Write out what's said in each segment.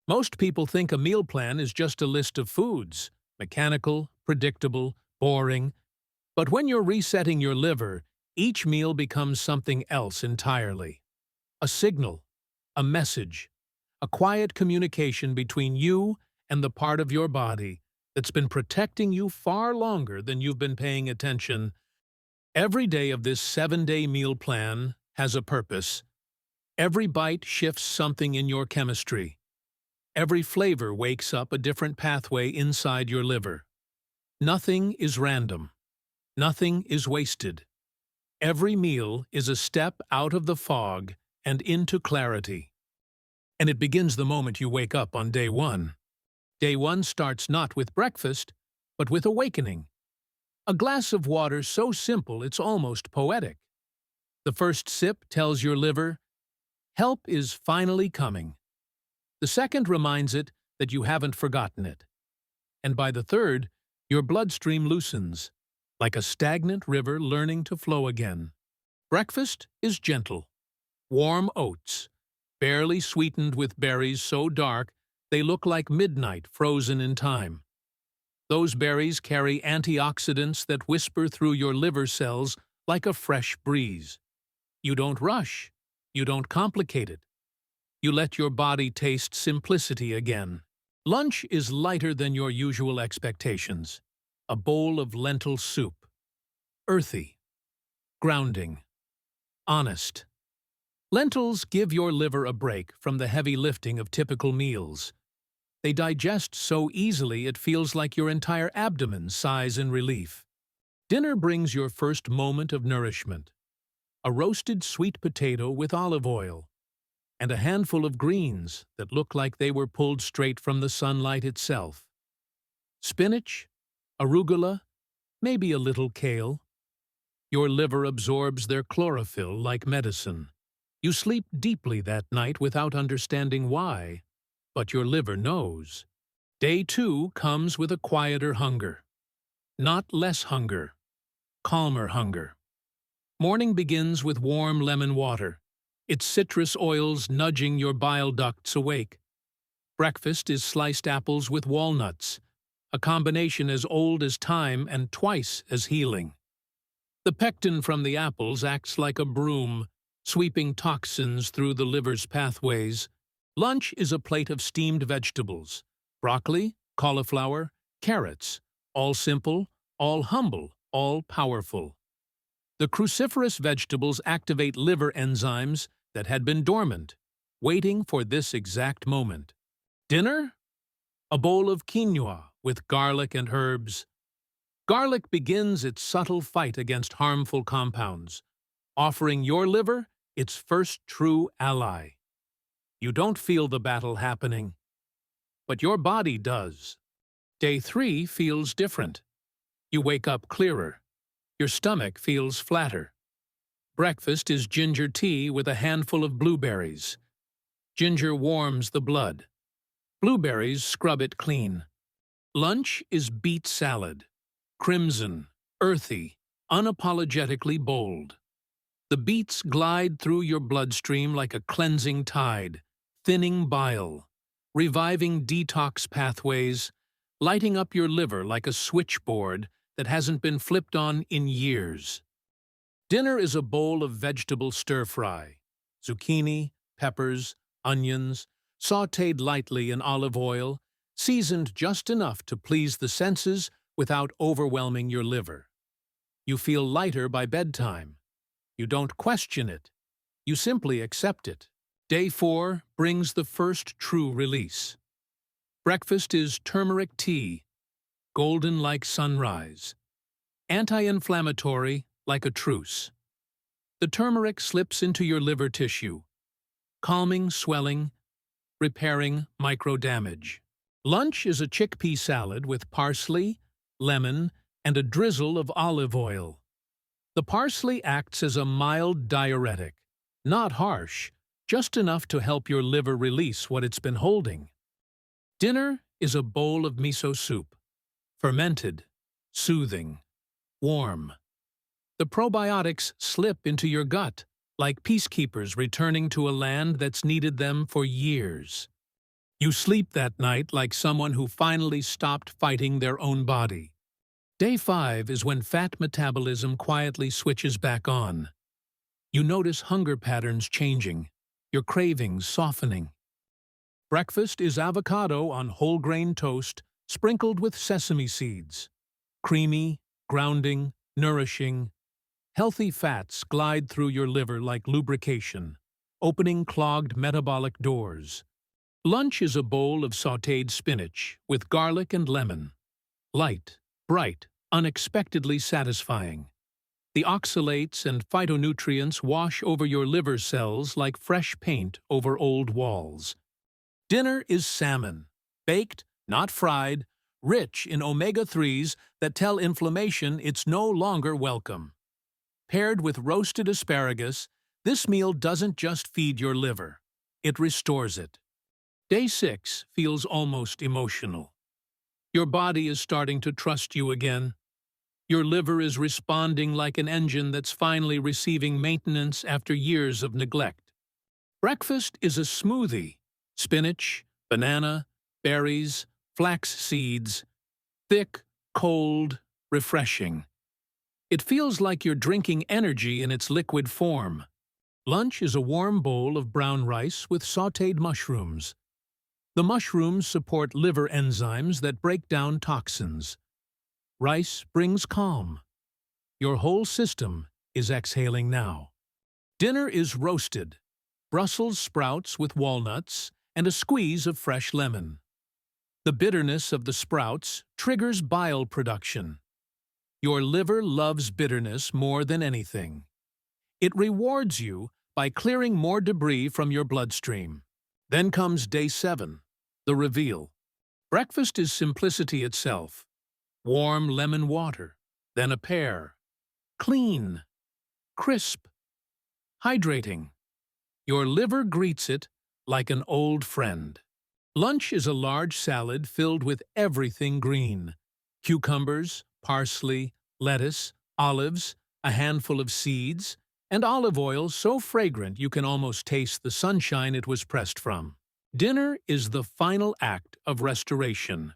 Most people think a meal plan is just a list of foods, mechanical, predictable, boring. But when you're resetting your liver, each meal becomes something else entirely. A signal, a message, a quiet communication between you and the part of your body that's been protecting you far longer than you've been paying attention. Every day of this 7-day meal plan has a purpose. Every bite shifts something in your chemistry. Every flavor wakes up a different pathway inside your liver. Nothing is random. Nothing is wasted. Every meal is a step out of the fog and into clarity. And it begins the moment you wake up on day one. Day one starts not with breakfast, but with awakening. A glass of water so simple it's almost poetic. The first sip tells your liver, help is finally coming. The second reminds it that you haven't forgotten it. And by the third, your bloodstream loosens, like a stagnant river learning to flow again. Breakfast is gentle. Warm oats, barely sweetened with berries so dark they look like midnight frozen in time. Those berries carry antioxidants that whisper through your liver cells like a fresh breeze. You don't rush. You don't complicate it. You let your body taste simplicity again. Lunch is lighter than your usual expectations. A bowl of lentil soup. Earthy. Grounding. Honest. Lentils give your liver a break from the heavy lifting of typical meals. They digest so easily it feels like your entire abdomen sighs in relief. Dinner brings your first moment of nourishment. A roasted sweet potato with olive oil, and a handful of greens that look like they were pulled straight from the sunlight itself. Spinach, arugula, maybe a little kale. Your liver absorbs their chlorophyll like medicine. You sleep deeply that night without understanding why, but your liver knows. Day two comes with a quieter hunger. Not less hunger, calmer hunger. Morning begins with warm lemon water, its citrus oils nudging your bile ducts awake. Breakfast is sliced apples with walnuts, a combination as old as time and twice as healing. The pectin from the apples acts like a broom, sweeping toxins through the liver's pathways. Lunch is a plate of steamed vegetables, broccoli, cauliflower, carrots, all simple, all humble, all powerful. The cruciferous vegetables activate liver enzymes that had been dormant, waiting for this exact moment. Dinner? A bowl of quinoa with garlic and herbs. Garlic begins its subtle fight against harmful compounds, offering your liver its first true ally. You don't feel the battle happening, but your body does. Day three feels different. You wake up clearer. Your stomach feels flatter. Breakfast is ginger tea with a handful of blueberries. Ginger warms the blood. Blueberries scrub it clean. Lunch is beet salad. Crimson, earthy, unapologetically bold. The beets glide through your bloodstream like a cleansing tide, thinning bile, reviving detox pathways, lighting up your liver like a switchboard that hasn't been flipped on in years. Dinner is a bowl of vegetable stir-fry, zucchini, peppers, onions, sautéed lightly in olive oil, seasoned just enough to please the senses without overwhelming your liver. You feel lighter by bedtime. You don't question it. You simply accept it. Day four brings the first true release. Breakfast is turmeric tea, golden like sunrise, anti-inflammatory like a truce. The turmeric slips into your liver tissue, calming swelling, repairing micro-damage. Lunch is a chickpea salad with parsley, lemon, and a drizzle of olive oil. The parsley acts as a mild diuretic, not harsh, just enough to help your liver release what it's been holding. Dinner is a bowl of miso soup, fermented, soothing, warm. The probiotics slip into your gut, like peacekeepers returning to a land that's needed them for years. You sleep that night like someone who finally stopped fighting their own body. Day 5 is when fat metabolism quietly switches back on. You notice hunger patterns changing, your cravings softening. Breakfast is avocado on whole grain toast sprinkled with sesame seeds. Creamy, grounding, nourishing. Healthy fats glide through your liver like lubrication, opening clogged metabolic doors. Lunch is a bowl of sautéed spinach with garlic and lemon. Light, bright, unexpectedly satisfying. The oxalates and phytonutrients wash over your liver cells like fresh paint over old walls. Dinner is salmon, baked, not fried, rich in omega-3s that tell inflammation it's no longer welcome. Paired with roasted asparagus, this meal doesn't just feed your liver, it restores it. Day 6 feels almost emotional. Your body is starting to trust you again. Your liver is responding like an engine that's finally receiving maintenance after years of neglect. Breakfast is a smoothie: spinach, banana, berries, flax seeds. Thick, cold, refreshing. It feels like you're drinking energy in its liquid form. Lunch is a warm bowl of brown rice with sautéed mushrooms. The mushrooms support liver enzymes that break down toxins. Rice brings calm. Your whole system is exhaling now. Dinner is roasted: Brussels sprouts with walnuts and a squeeze of fresh lemon. The bitterness of the sprouts triggers bile production. Your liver loves bitterness more than anything. It rewards you by clearing more debris from your bloodstream. Then comes day 7, the reveal. Breakfast is simplicity itself. Warm lemon water, then a pear. Clean, crisp, hydrating. Your liver greets it like an old friend. Lunch is a large salad filled with everything green: cucumbers, parsley, lettuce, olives, a handful of seeds, and olive oil so fragrant you can almost taste the sunshine it was pressed from. Dinner is the final act of restoration.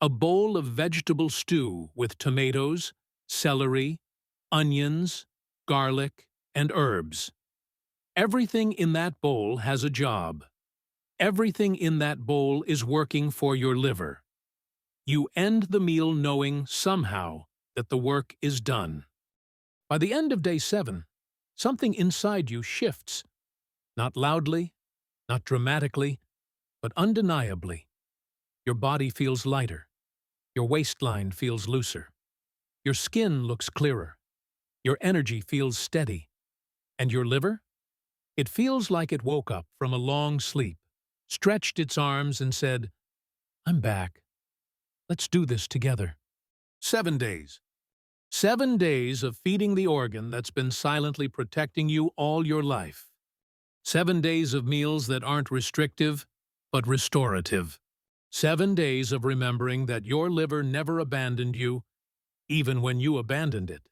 A bowl of vegetable stew with tomatoes, celery, onions, garlic, and herbs. Everything in that bowl has a job. Everything in that bowl is working for your liver. You end the meal knowing, somehow, that the work is done. By the end of day 7, something inside you shifts. Not loudly, not dramatically, but undeniably. Your body feels lighter. Your waistline feels looser. Your skin looks clearer. Your energy feels steady. And your liver? It feels like it woke up from a long sleep, stretched its arms and said, "I'm back. Let's do this together." 7 days. 7 days of feeding the organ that's been silently protecting you all your life. 7 days of meals that aren't restrictive, but restorative. 7 days of remembering that your liver never abandoned you, even when you abandoned it.